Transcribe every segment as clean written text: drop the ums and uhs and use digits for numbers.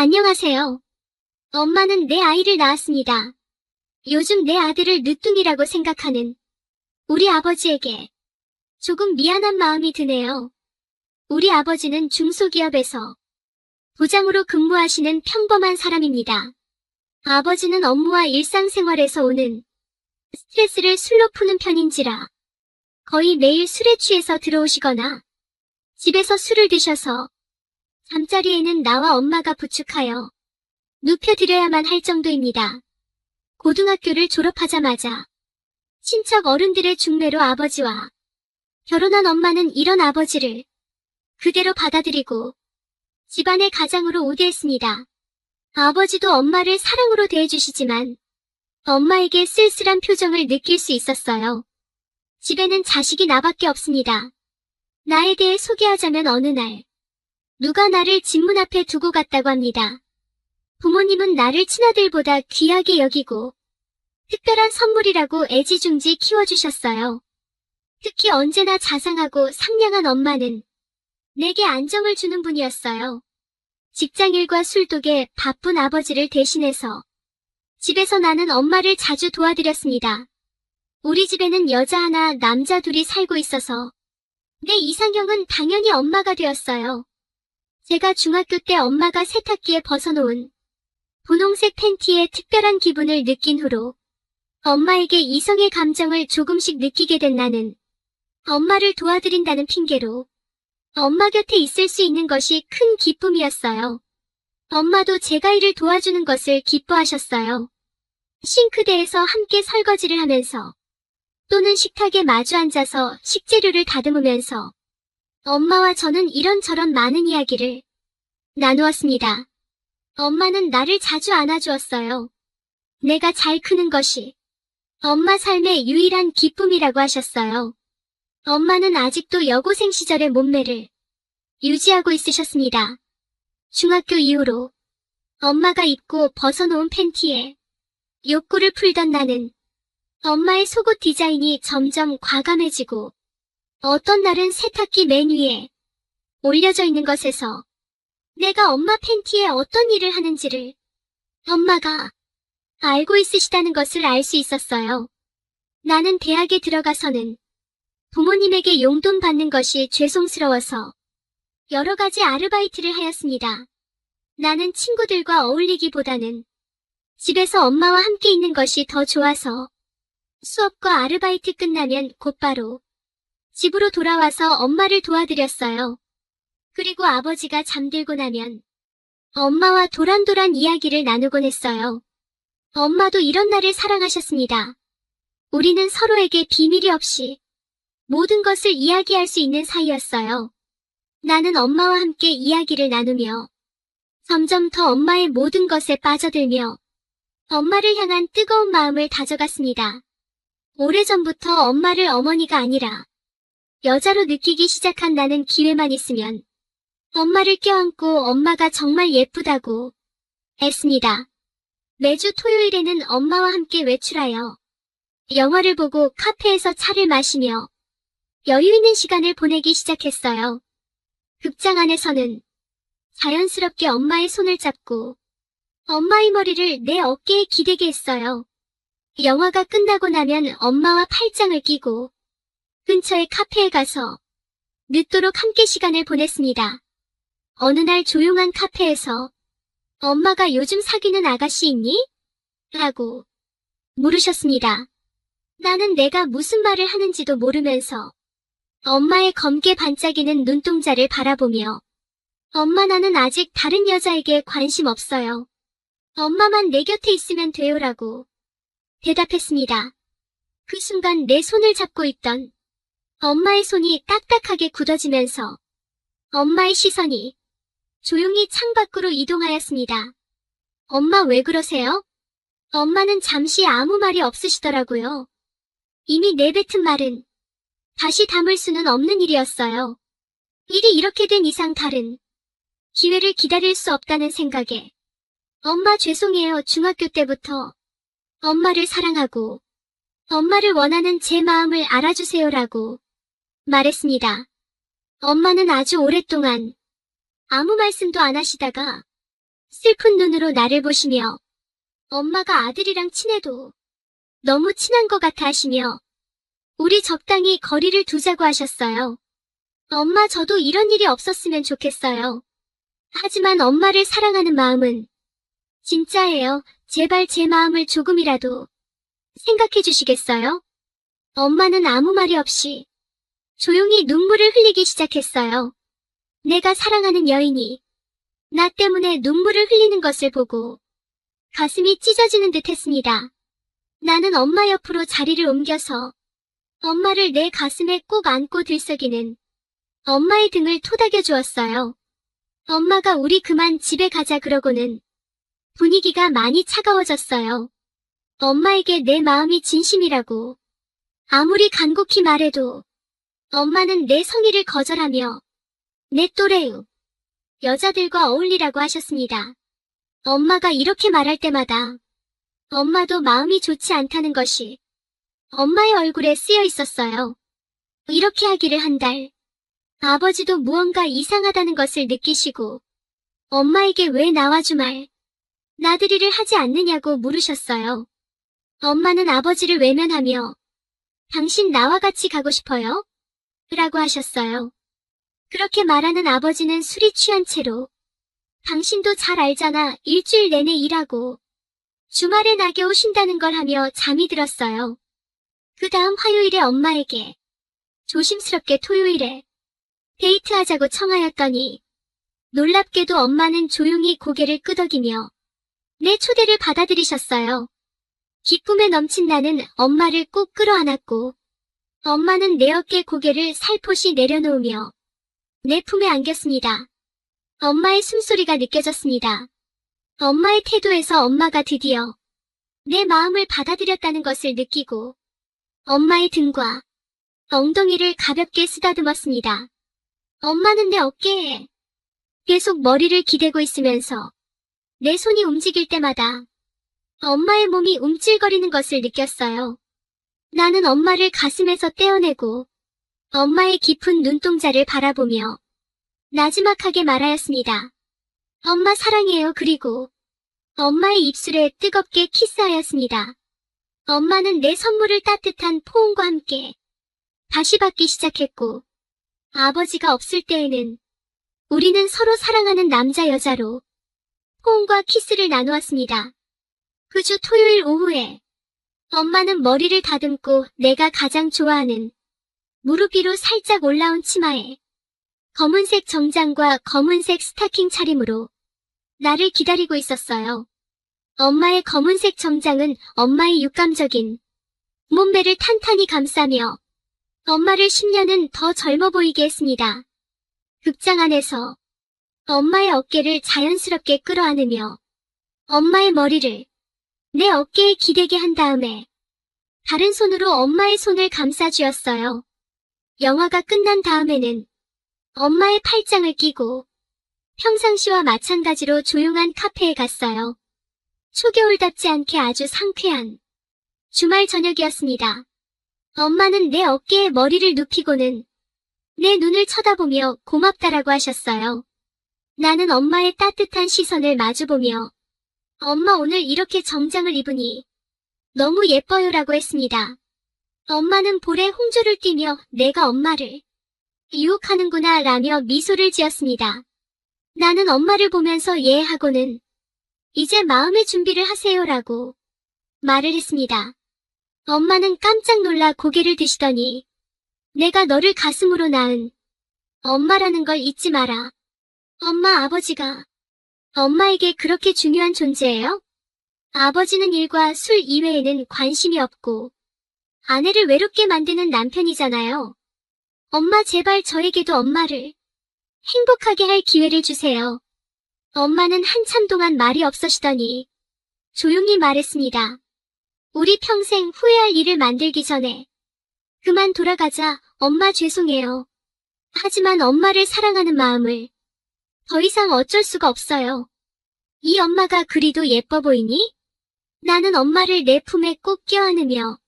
안녕하세요. 엄마는 내 아이를 낳았습니다. 요즘 내 아들을 늦둥이라고 생각하는 우리 아버지에게 조금 미안한 마음이 드네요. 우리 아버지는 중소기업에서 부장으로 근무하시는 평범한 사람입니다. 아버지는 업무와 일상생활에서 오는 스트레스를 술로 푸는 편인지라 거의 매일 술에 취해서 들어오시거나 집에서 술을 드셔서 잠자리에는 나와 엄마가 부축하여 눕혀드려야만 할 정도입니다. 고등학교를 졸업하자마자 친척 어른들의 중매로 아버지와 결혼한 엄마는 이런 아버지를 그대로 받아들이고 집안의 가장으로 우대했습니다. 아버지도 엄마를 사랑으로 대해주시지만 엄마에게 쓸쓸한 표정을 느낄 수 있었어요. 집에는 자식이 나밖에 없습니다. 나에 대해 소개하자면 어느 날 누가 나를 집문 앞에 두고 갔다고 합니다. 부모님은 나를 친아들보다 귀하게 여기고 특별한 선물이라고 애지중지 키워주셨어요. 특히 언제나 자상하고 상냥한 엄마는 내게 안정을 주는 분이었어요. 직장일과 술독에 바쁜 아버지를 대신해서 집에서 나는 엄마를 자주 도와드렸습니다. 우리 집에는 여자 하나, 남자 둘이 살고 있어서 내 이상형은 당연히 엄마가 되었어요. 제가 중학교 때 엄마가 세탁기에 벗어놓은 분홍색 팬티에 특별한 기분을 느낀 후로 엄마에게 이성의 감정을 조금씩 느끼게 된 나는 엄마를 도와드린다는 핑계로 엄마 곁에 있을 수 있는 것이 큰 기쁨이었어요. 엄마도 제가 일을 도와주는 것을 기뻐하셨어요. 싱크대에서 함께 설거지를 하면서 또는 식탁에 마주 앉아서 식재료를 다듬으면서 엄마와 저는 이런저런 많은 이야기를 나누었습니다. 엄마는 나를 자주 안아주었어요. 내가 잘 크는 것이 엄마 삶의 유일한 기쁨이라고 하셨어요. 엄마는 아직도 여고생 시절의 몸매를 유지하고 있으셨습니다. 중학교 이후로 엄마가 입고 벗어놓은 팬티에 욕구를 풀던 나는 엄마의 속옷 디자인이 점점 과감해지고 어떤 날은 세탁기 맨 위에 올려져 있는 것에서 내가 엄마 팬티에 어떤 일을 하는지를 엄마가 알고 있으시다는 것을 알 수 있었어요. 나는 대학에 들어가서는 부모님에게 용돈 받는 것이 죄송스러워서 여러 가지 아르바이트를 하였습니다. 나는 친구들과 어울리기보다는 집에서 엄마와 함께 있는 것이 더 좋아서 수업과 아르바이트 끝나면 곧바로 집으로 돌아와서 엄마를 도와드렸어요. 그리고 아버지가 잠들고 나면 엄마와 도란도란 이야기를 나누곤 했어요. 엄마도 이런 나를 사랑하셨습니다. 우리는 서로에게 비밀이 없이 모든 것을 이야기할 수 있는 사이였어요. 나는 엄마와 함께 이야기를 나누며 점점 더 엄마의 모든 것에 빠져들며 엄마를 향한 뜨거운 마음을 다져갔습니다. 오래전부터 엄마를 어머니가 아니라 여자로 느끼기 시작한 나는 기회만 있으면 엄마를 껴안고 엄마가 정말 예쁘다고 했습니다. 매주 토요일에는 엄마와 함께 외출하여 영화를 보고 카페에서 차를 마시며 여유 있는 시간을 보내기 시작했어요. 극장 안에서는 자연스럽게 엄마의 손을 잡고 엄마의 머리를 내 어깨에 기대게 했어요. 영화가 끝나고 나면 엄마와 팔짱을 끼고 근처의 카페에 가서 늦도록 함께 시간을 보냈습니다. 어느 날 조용한 카페에서 엄마가 요즘 사귀는 아가씨 있니? 라고 물으셨습니다. 나는 내가 무슨 말을 하는지도 모르면서 엄마의 검게 반짝이는 눈동자를 바라보며 엄마 나는 아직 다른 여자에게 관심 없어요. 엄마만 내 곁에 있으면 돼요라고 대답했습니다. 그 순간 내 손을 잡고 있던 엄마의 손이 딱딱하게 굳어지면서 엄마의 시선이 조용히 창밖으로 이동하였습니다. 엄마 왜 그러세요? 엄마는 잠시 아무 말이 없으시더라고요. 이미 내뱉은 말은 다시 담을 수는 없는 일이었어요. 일이 이렇게 된 이상 다른 기회를 기다릴 수 없다는 생각에 엄마 죄송해요. 중학교 때부터 엄마를 사랑하고 엄마를 원하는 제 마음을 알아주세요라고 말했습니다. 엄마는 아주 오랫동안 아무 말씀도 안 하시다가 슬픈 눈으로 나를 보시며 엄마가 아들이랑 친해도 너무 친한 것 같아 하시며 우리 적당히 거리를 두자고 하셨어요. 엄마 저도 이런 일이 없었으면 좋겠어요. 하지만 엄마를 사랑하는 마음은 진짜예요. 제발 제 마음을 조금이라도 생각해 주시겠어요? 엄마는 아무 말이 없이 조용히 눈물을 흘리기 시작했어요. 내가 사랑하는 여인이 나 때문에 눈물을 흘리는 것을 보고 가슴이 찢어지는 듯 했습니다. 나는 엄마 옆으로 자리를 옮겨서 엄마를 내 가슴에 꼭 안고 들썩이는 엄마의 등을 토닥여 주었어요. 엄마가 우리 그만 집에 가자 그러고는 분위기가 많이 차가워졌어요. 엄마에게 내 마음이 진심이라고 아무리 간곡히 말해도 엄마는 내 성의를 거절하며 내 또래의 여자들과 어울리라고 하셨습니다. 엄마가 이렇게 말할 때마다 엄마도 마음이 좋지 않다는 것이 엄마의 얼굴에 쓰여 있었어요. 이렇게 하기를 한 달, 아버지도 무언가 이상하다는 것을 느끼시고 엄마에게 왜 나와 주말 나들이를 하지 않느냐고 물으셨어요. 엄마는 아버지를 외면하며 당신 나와 같이 가고 싶어요? 라고 하셨어요. 그렇게 말하는 아버지는 술이 취한 채로 당신도 잘 알잖아. 일주일 내내 일하고 주말에 낙에 오신다는 걸 하며 잠이 들었어요. 그 다음 화요일에 엄마에게 조심스럽게 토요일에 데이트하자고 청하였더니 놀랍게도 엄마는 조용히 고개를 끄덕이며 내 초대를 받아들이셨어요. 기쁨에 넘친 나는 엄마를 꼭 끌어안았고 엄마는 내 어깨 고개를 살포시 내려놓으며 내 품에 안겼습니다. 엄마의 숨소리가 느껴졌습니다. 엄마의 태도에서 엄마가 드디어 내 마음을 받아들였다는 것을 느끼고 엄마의 등과 엉덩이를 가볍게 쓰다듬었습니다. 엄마는 내 어깨에 계속 머리를 기대고 있으면서 내 손이 움직일 때마다 엄마의 몸이 움찔거리는 것을 느꼈어요. 나는 엄마를 가슴에서 떼어내고 엄마의 깊은 눈동자를 바라보며 나지막하게 말하였습니다. 엄마 사랑해요. 그리고 엄마의 입술에 뜨겁게 키스하였습니다. 엄마는 내 선물을 따뜻한 포옹과 함께 다시 받기 시작했고 아버지가 없을 때에는 우리는 서로 사랑하는 남자 여자로 포옹과 키스를 나누었습니다. 그 주 토요일 오후에 엄마는 머리를 다듬고 내가 가장 좋아하는 무릎 위로 살짝 올라온 치마에 검은색 정장과 검은색 스타킹 차림으로 나를 기다리고 있었어요. 엄마의 검은색 정장은 엄마의 육감적인 몸매를 탄탄히 감싸며 엄마를 10년은 더 젊어 보이게 했습니다. 극장 안에서 엄마의 어깨를 자연스럽게 끌어안으며 엄마의 머리를 내 어깨에 기대게 한 다음에 다른 손으로 엄마의 손을 감싸주었어요. 영화가 끝난 다음에는 엄마의 팔짱을 끼고 평상시와 마찬가지로 조용한 카페에 갔어요. 초겨울답지 않게 아주 상쾌한 주말 저녁이었습니다. 엄마는 내 어깨에 머리를 눕히고는 내 눈을 쳐다보며 고맙다라고 하셨어요. 나는 엄마의 따뜻한 시선을 마주보며 엄마 오늘 이렇게 정장을 입으니 너무 예뻐요라고 했습니다. 엄마는 볼에 홍조를 띠며 내가 엄마를 유혹하는구나 라며 미소를 지었습니다. 나는 엄마를 보면서 예 하고는 이제 마음의 준비를 하세요라고 말을 했습니다. 엄마는 깜짝 놀라 고개를 드시더니 내가 너를 가슴으로 낳은 엄마라는 걸 잊지 마라. 엄마 아버지가 엄마에게 그렇게 중요한 존재예요? 아버지는 일과 술 이외에는 관심이 없고 아내를 외롭게 만드는 남편이잖아요. 엄마 제발 저에게도 엄마를 행복하게 할 기회를 주세요. 엄마는 한참 동안 말이 없으시더니 조용히 말했습니다. 우리 평생 후회할 일을 만들기 전에 그만 돌아가자. 엄마 죄송해요. 하지만 엄마를 사랑하는 마음을 더 이상 어쩔 수가 없어요. 이 엄마가 그리도 예뻐 보이니? 나는 엄마를 내 품에 꼭 껴안으며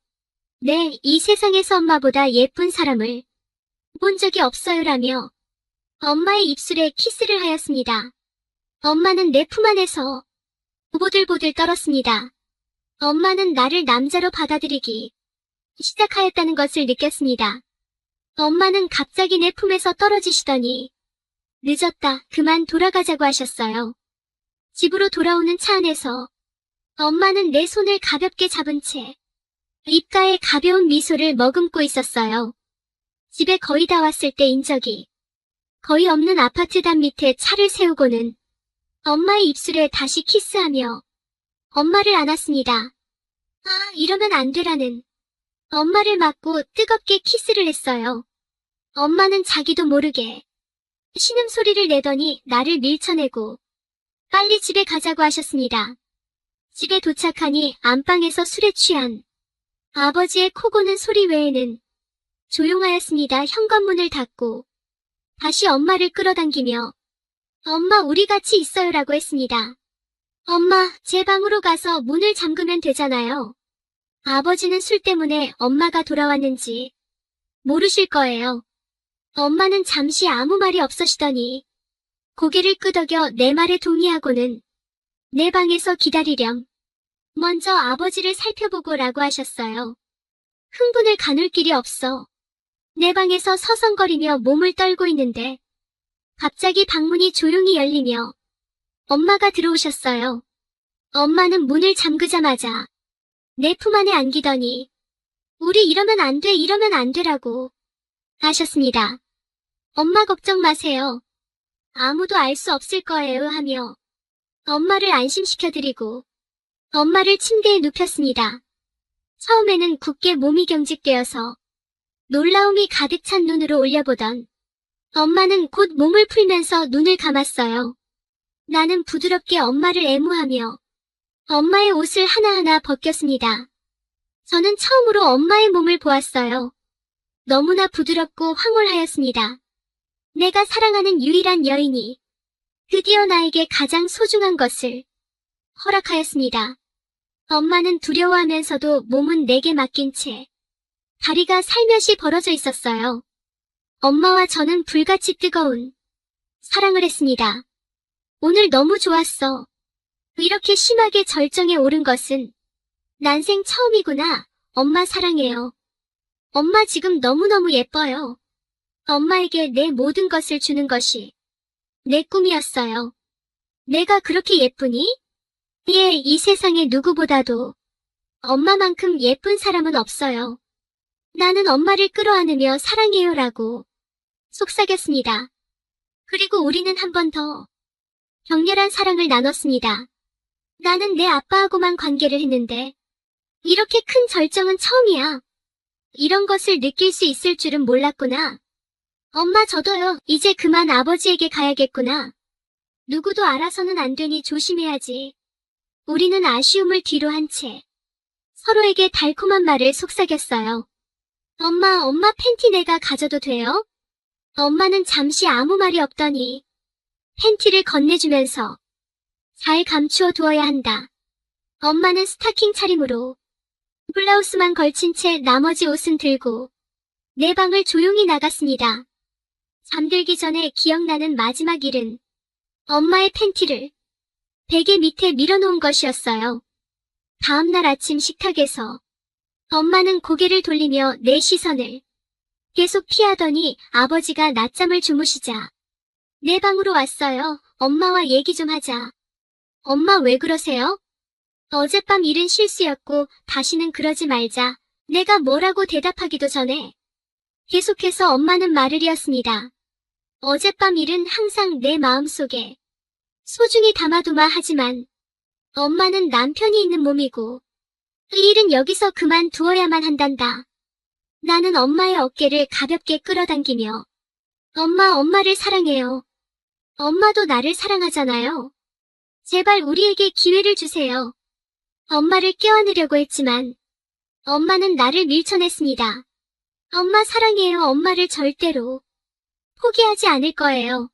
네, 이 세상에서 엄마보다 예쁜 사람을 본 적이 없어요라며 엄마의 입술에 키스를 하였습니다. 엄마는 내 품 안에서 보들보들 떨었습니다. 엄마는 나를 남자로 받아들이기 시작하였다는 것을 느꼈습니다. 엄마는 갑자기 내 품에서 떨어지시더니 늦었다, 그만 돌아가자고 하셨어요. 집으로 돌아오는 차 안에서 엄마는 내 손을 가볍게 잡은 채 입가에 가벼운 미소를 머금고 있었어요. 집에 거의 다 왔을 때인 적이 거의 없는 아파트 담 밑에 차를 세우고는 엄마의 입술에 다시 키스하며 엄마를 안았습니다. 아, 이러면 안 되라는 엄마를 맞고 뜨겁게 키스를 했어요. 엄마는 자기도 모르게 신음소리를 내더니 나를 밀쳐내고 빨리 집에 가자고 하셨습니다. 집에 도착하니 안방에서 술에 취한 아버지의 코 고는 소리 외에는 조용하였습니다. 현관문을 닫고 다시 엄마를 끌어당기며 엄마, 우리 같이 있어요라고 했습니다. 엄마, 제 방으로 가서 문을 잠그면 되잖아요. 아버지는 술 때문에 엄마가 돌아왔는지 모르실 거예요. 엄마는 잠시 아무 말이 없으시더니 고개를 끄덕여 내 말에 동의하고는 내 방에서 기다리렴. 먼저 아버지를 살펴보고 라고 하셨어요. 흥분을 가눌 길이 없어 내 방에서 서성거리며 몸을 떨고 있는데 갑자기 방문이 조용히 열리며 엄마가 들어오셨어요. 엄마는 문을 잠그자마자 내 품 안에 안기더니 우리 이러면 안 돼, 이러면 안 되라고 하셨습니다. 엄마 걱정 마세요. 아무도 알 수 없을 거예요 하며 엄마를 안심시켜드리고 엄마를 침대에 눕혔습니다. 처음에는 굳게 몸이 경직되어서 놀라움이 가득 찬 눈으로 올려보던 엄마는 곧 몸을 풀면서 눈을 감았어요. 나는 부드럽게 엄마를 애무하며 엄마의 옷을 하나하나 벗겼습니다. 저는 처음으로 엄마의 몸을 보았어요. 너무나 부드럽고 황홀하였습니다. 내가 사랑하는 유일한 여인이 드디어 나에게 가장 소중한 것을 허락하였습니다. 엄마는 두려워하면서도 몸은 내게 맡긴 채 다리가 살며시 벌어져 있었어요. 엄마와 저는 불같이 뜨거운 사랑을 했습니다. 오늘 너무 좋았어. 이렇게 심하게 절정에 오른 것은 난생 처음이구나. 엄마 사랑해요. 엄마 지금 너무너무 예뻐요. 엄마에게 내 모든 것을 주는 것이 내 꿈이었어요. 내가 그렇게 예쁘니? 예, 이 세상에 누구보다도 엄마만큼 예쁜 사람은 없어요. 나는 엄마를 끌어안으며 사랑해요라고 속삭였습니다. 그리고 우리는 한 번 더 격렬한 사랑을 나눴습니다. 나는 내 아빠하고만 관계를 했는데 이렇게 큰 절정은 처음이야. 이런 것을 느낄 수 있을 줄은 몰랐구나. 엄마 저도요. 이제 그만 아버지에게 가야겠구나. 누구도 알아서는 안 되니 조심해야지. 우리는 아쉬움을 뒤로 한 채 서로에게 달콤한 말을 속삭였어요. 엄마 팬티 내가 가져도 돼요? 엄마는 잠시 아무 말이 없더니 팬티를 건네주면서 잘 감추어 두어야 한다. 엄마는 스타킹 차림으로 블라우스만 걸친 채 나머지 옷은 들고 내 방을 조용히 나갔습니다. 잠들기 전에 기억나는 마지막 일은 엄마의 팬티를 베개 밑에 밀어놓은 것이었어요. 다음날 아침 식탁에서 엄마는 고개를 돌리며 내 시선을 계속 피하더니 아버지가 낮잠을 주무시자 내 방으로 왔어요. 엄마와 얘기 좀 하자. 엄마 왜 그러세요? 어젯밤 일은 실수였고 다시는 그러지 말자. 내가 뭐라고 대답하기도 전에 계속해서 엄마는 말을 이었습니다. 어젯밤 일은 항상 내 마음속에 소중히 담아두마 하지만 엄마는 남편이 있는 몸이고 이 일은 여기서 그만두어야만 한단다. 나는 엄마의 어깨를 가볍게 끌어당기며 엄마를 사랑해요. 엄마도 나를 사랑하잖아요. 제발 우리에게 기회를 주세요. 엄마를 껴안으려고 했지만 엄마는 나를 밀쳐냈습니다. 엄마 사랑해요. 엄마를 절대로 포기하지 않을 거예요.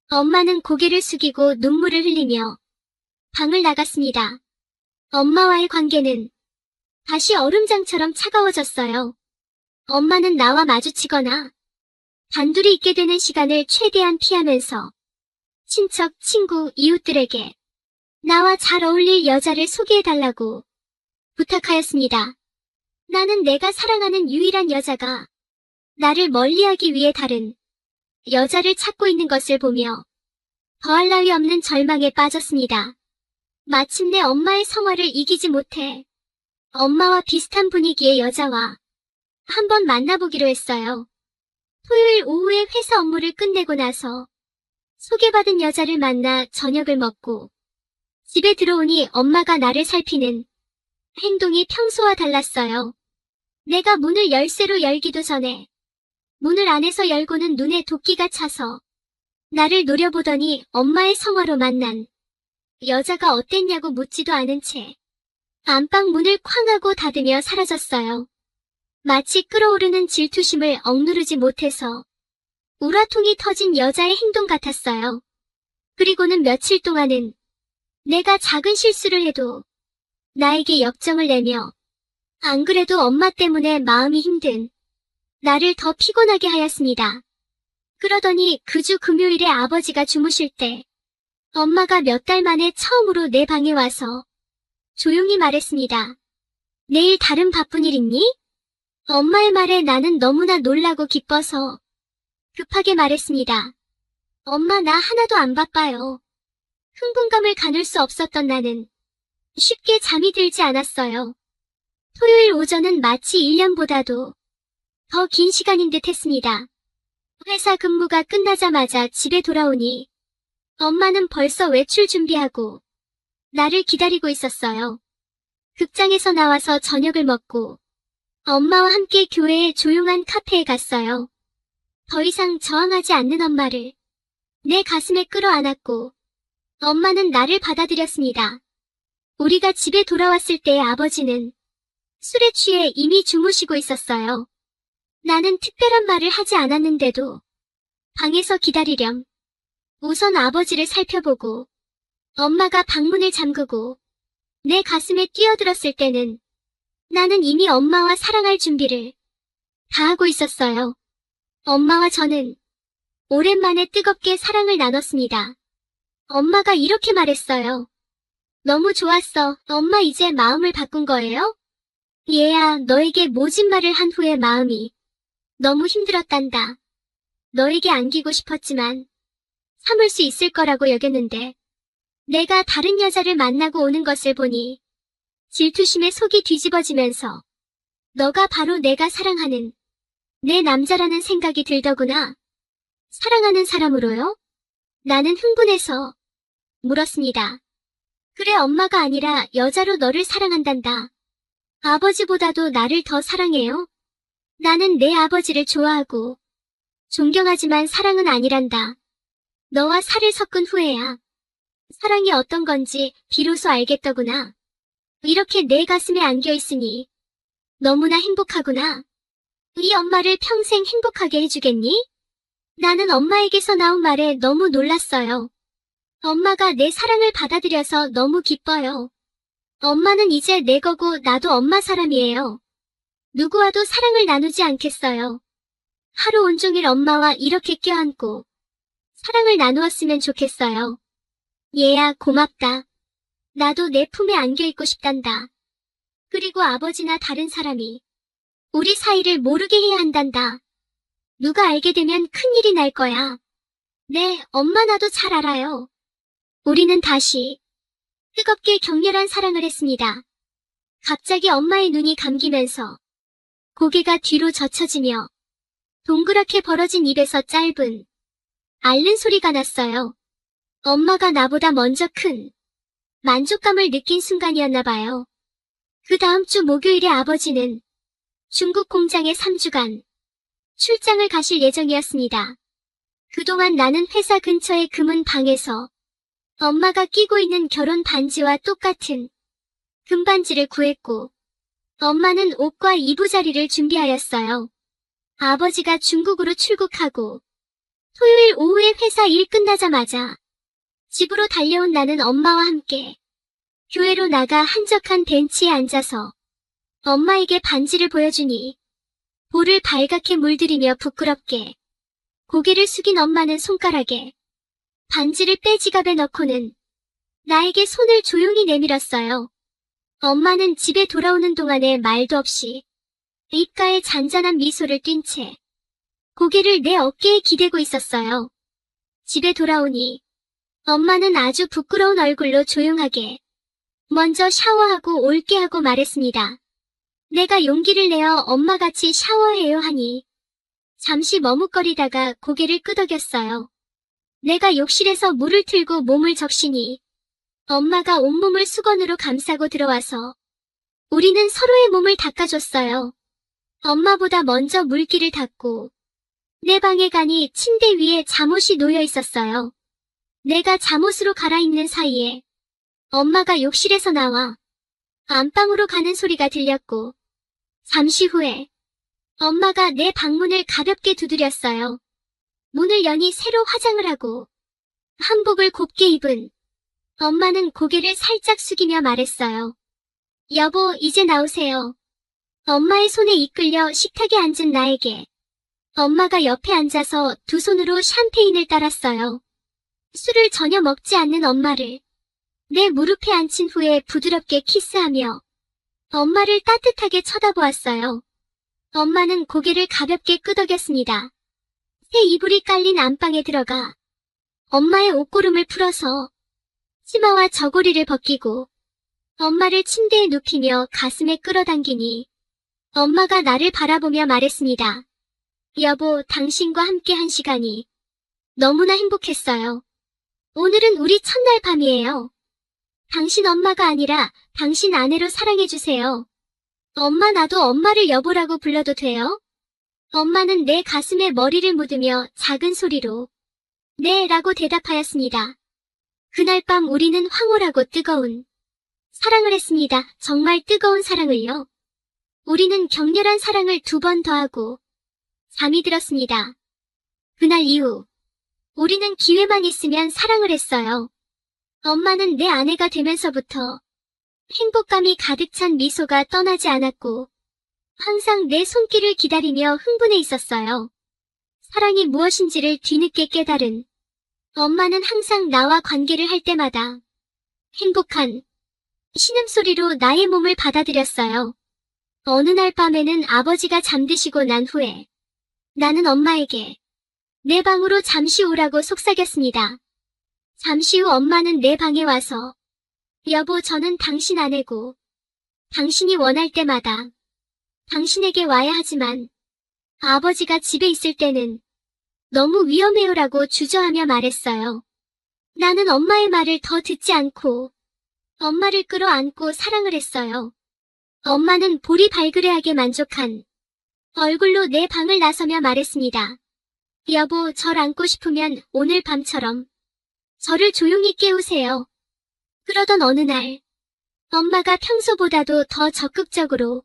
엄마는 고개를 숙이고 눈물을 흘리며 방을 나갔습니다. 엄마와의 관계는 다시 얼음장처럼 차가워졌어요. 엄마는 나와 마주치거나 단둘이 있게 되는 시간을 최대한 피하면서 친척, 친구, 이웃들에게 나와 잘 어울릴 여자를 소개해달라고 부탁하였습니다. 나는 내가 사랑하는 유일한 여자가 나를 멀리하기 위해 다른 여자를 찾고 있는 것을 보며 더할 나위 없는 절망에 빠졌습니다. 마침내 엄마의 성화를 이기지 못해 엄마와 비슷한 분위기의 여자와 한번 만나보기로 했어요. 토요일 오후에 회사 업무를 끝내고 나서 소개받은 여자를 만나 저녁을 먹고 집에 들어오니 엄마가 나를 살피는 행동이 평소와 달랐어요. 내가 문을 열쇠로 열기도 전에 문을 안에서 열고는 눈에 도끼가 차서 나를 노려보더니 엄마의 성화로 만난 여자가 어땠냐고 묻지도 않은 채 안방 문을 쾅 하고 닫으며 사라졌어요. 마치 끓어오르는 질투심을 억누르지 못해서 우라통이 터진 여자의 행동 같았어요. 그리고는 며칠 동안은 내가 작은 실수를 해도 나에게 역정을 내며 안 그래도 엄마 때문에 마음이 힘든 나를 더 피곤하게 하였습니다. 그러더니 그 주 금요일에 아버지가 주무실 때 엄마가 몇 달 만에 처음으로 내 방에 와서 조용히 말했습니다. 내일 다른 바쁜 일 있니? 엄마의 말에 나는 너무나 놀라고 기뻐서 급하게 말했습니다. 엄마 나 하나도 안 바빠요. 흥분감을 가눌 수 없었던 나는 쉽게 잠이 들지 않았어요. 토요일 오전은 마치 1년보다도 더 긴 시간인 듯 했습니다. 회사 근무가 끝나자마자 집에 돌아오니 엄마는 벌써 외출 준비하고 나를 기다리고 있었어요. 극장에서 나와서 저녁을 먹고 엄마와 함께 교회의 조용한 카페에 갔어요. 더 이상 저항하지 않는 엄마를 내 가슴에 끌어안았고 엄마는 나를 받아들였습니다. 우리가 집에 돌아왔을 때의 아버지는 술에 취해 이미 주무시고 있었어요. 나는 특별한 말을 하지 않았는데도 방에서 기다리렴. 우선 아버지를 살펴보고 엄마가 방문을 잠그고 내 가슴에 뛰어들었을 때는 나는 이미 엄마와 사랑할 준비를 다 하고 있었어요. 엄마와 저는 오랜만에 뜨겁게 사랑을 나눴습니다. 엄마가 이렇게 말했어요. 너무 좋았어. 엄마 이제 마음을 바꾼 거예요? 얘야, 너에게 모진 말을 한 후에 마음이 너무 힘들었단다. 너에게 안기고 싶었지만 참을 수 있을 거라고 여겼는데 내가 다른 여자를 만나고 오는 것을 보니 질투심에 속이 뒤집어지면서 너가 바로 내가 사랑하는 내 남자라는 생각이 들더구나. 사랑하는 사람으로요? 나는 흥분해서 물었습니다. 그래 엄마가 아니라 여자로 너를 사랑한단다. 아버지보다도 나를 더 사랑해요? 나는 내 아버지를 좋아하고 존경하지만 사랑은 아니란다. 너와 살을 섞은 후에야 사랑이 어떤 건지 비로소 알겠더구나. 이렇게 내 가슴에 안겨 있으니 너무나 행복하구나. 이 엄마를 평생 행복하게 해주겠니? 나는 엄마에게서 나온 말에 너무 놀랐어요. 엄마가 내 사랑을 받아들여서 너무 기뻐요. 엄마는 이제 내 거고 나도 엄마 사람이에요. 누구와도 사랑을 나누지 않겠어요. 하루 온종일 엄마와 이렇게 껴안고 사랑을 나누었으면 좋겠어요. 얘야 고맙다. 나도 내 품에 안겨있고 싶단다. 그리고 아버지나 다른 사람이 우리 사이를 모르게 해야 한단다. 누가 알게 되면 큰일이 날 거야. 네, 엄마 나도 잘 알아요. 우리는 다시 뜨겁게 격렬한 사랑을 했습니다. 갑자기 엄마의 눈이 감기면서 고개가 뒤로 젖혀지며 동그랗게 벌어진 입에서 짧은 앓는 소리가 났어요. 엄마가 나보다 먼저 큰 만족감을 느낀 순간이었나 봐요. 그 다음 주 목요일에 아버지는 중국 공장에 3주간 출장을 가실 예정이었습니다. 그동안 나는 회사 근처의 금은 방에서 엄마가 끼고 있는 결혼 반지와 똑같은 금반지를 구했고 엄마는 옷과 이부자리를 준비하였어요. 아버지가 중국으로 출국하고 토요일 오후에 회사 일 끝나자마자 집으로 달려온 나는 엄마와 함께 교회로 나가 한적한 벤치에 앉아서 엄마에게 반지를 보여주니 볼을 발갛게 물들이며 부끄럽게 고개를 숙인 엄마는 손가락에 반지를 빼 지갑에 넣고는 나에게 손을 조용히 내밀었어요. 엄마는 집에 돌아오는 동안에 말도 없이 입가에 잔잔한 미소를 띈 채 고개를 내 어깨에 기대고 있었어요. 집에 돌아오니 엄마는 아주 부끄러운 얼굴로 조용하게 먼저 샤워하고 올게 하고 말했습니다. 내가 용기를 내어 엄마 같이 샤워해요 하니 잠시 머뭇거리다가 고개를 끄덕였어요. 내가 욕실에서 물을 틀고 몸을 적시니 엄마가 온몸을 수건으로 감싸고 들어와서 우리는 서로의 몸을 닦아줬어요. 엄마보다 먼저 물기를 닦고 내 방에 가니 침대 위에 잠옷이 놓여 있었어요. 내가 잠옷으로 갈아입는 사이에 엄마가 욕실에서 나와 안방으로 가는 소리가 들렸고 잠시 후에 엄마가 내 방문을 가볍게 두드렸어요. 문을 여니 새로 화장을 하고 한복을 곱게 입은 엄마는 고개를 살짝 숙이며 말했어요. 여보, 이제 나오세요. 엄마의 손에 이끌려 식탁에 앉은 나에게 엄마가 옆에 앉아서 두 손으로 샴페인을 따랐어요. 술을 전혀 먹지 않는 엄마를 내 무릎에 앉힌 후에 부드럽게 키스하며 엄마를 따뜻하게 쳐다보았어요. 엄마는 고개를 가볍게 끄덕였습니다. 새 이불이 깔린 안방에 들어가 엄마의 옷고름을 풀어서 치마와 저고리를 벗기고 엄마를 침대에 눕히며 가슴에 끌어당기니 엄마가 나를 바라보며 말했습니다. 여보, 당신과 함께 한 시간이 너무나 행복했어요. 오늘은 우리 첫날 밤이에요. 당신 엄마가 아니라 당신 아내로 사랑해주세요. 엄마, 나도 엄마를 여보라고 불러도 돼요? 엄마는 내 가슴에 머리를 묻으며 작은 소리로 네 라고 대답하였습니다. 그날 밤 우리는 황홀하고 뜨거운 사랑을 했습니다. 정말 뜨거운 사랑을요. 우리는 격렬한 사랑을 2번 더하고 잠이 들었습니다. 그날 이후 우리는 기회만 있으면 사랑을 했어요. 엄마는 내 아내가 되면서부터 행복감이 가득 찬 미소가 떠나지 않았고 항상 내 손길을 기다리며 흥분해 있었어요. 사랑이 무엇인지를 뒤늦게 깨달은 엄마는 항상 나와 관계를 할 때마다 행복한 신음소리로 나의 몸을 받아들였어요. 어느 날 밤에는 아버지가 잠드시고 난 후에 나는 엄마에게 내 방으로 잠시 오라고 속삭였습니다. 잠시 후 엄마는 내 방에 와서 여보, 저는 당신 아내고 당신이 원할 때마다 당신에게 와야 하지만 아버지가 집에 있을 때는 너무 위험해요라고 주저하며 말했어요. 나는 엄마의 말을 더 듣지 않고 엄마를 끌어안고 사랑을 했어요. 엄마는 볼이 발그레하게 만족한 얼굴로 내 방을 나서며 말했습니다. 여보, 절 안고 싶으면 오늘 밤처럼 저를 조용히 깨우세요. 그러던 어느 날 엄마가 평소보다도 더 적극적으로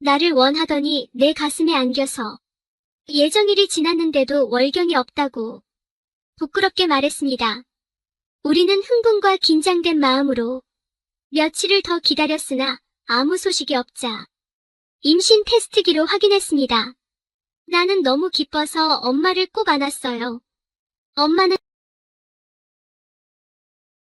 나를 원하더니 내 가슴에 안겨서 예정일이 지났는데도 월경이 없다고 부끄럽게 말했습니다. 우리는 흥분과 긴장된 마음으로 며칠을 더 기다렸으나 아무 소식이 없자 임신 테스트기로 확인했습니다. 나는 너무 기뻐서 엄마를 꼭 안았어요. 엄마는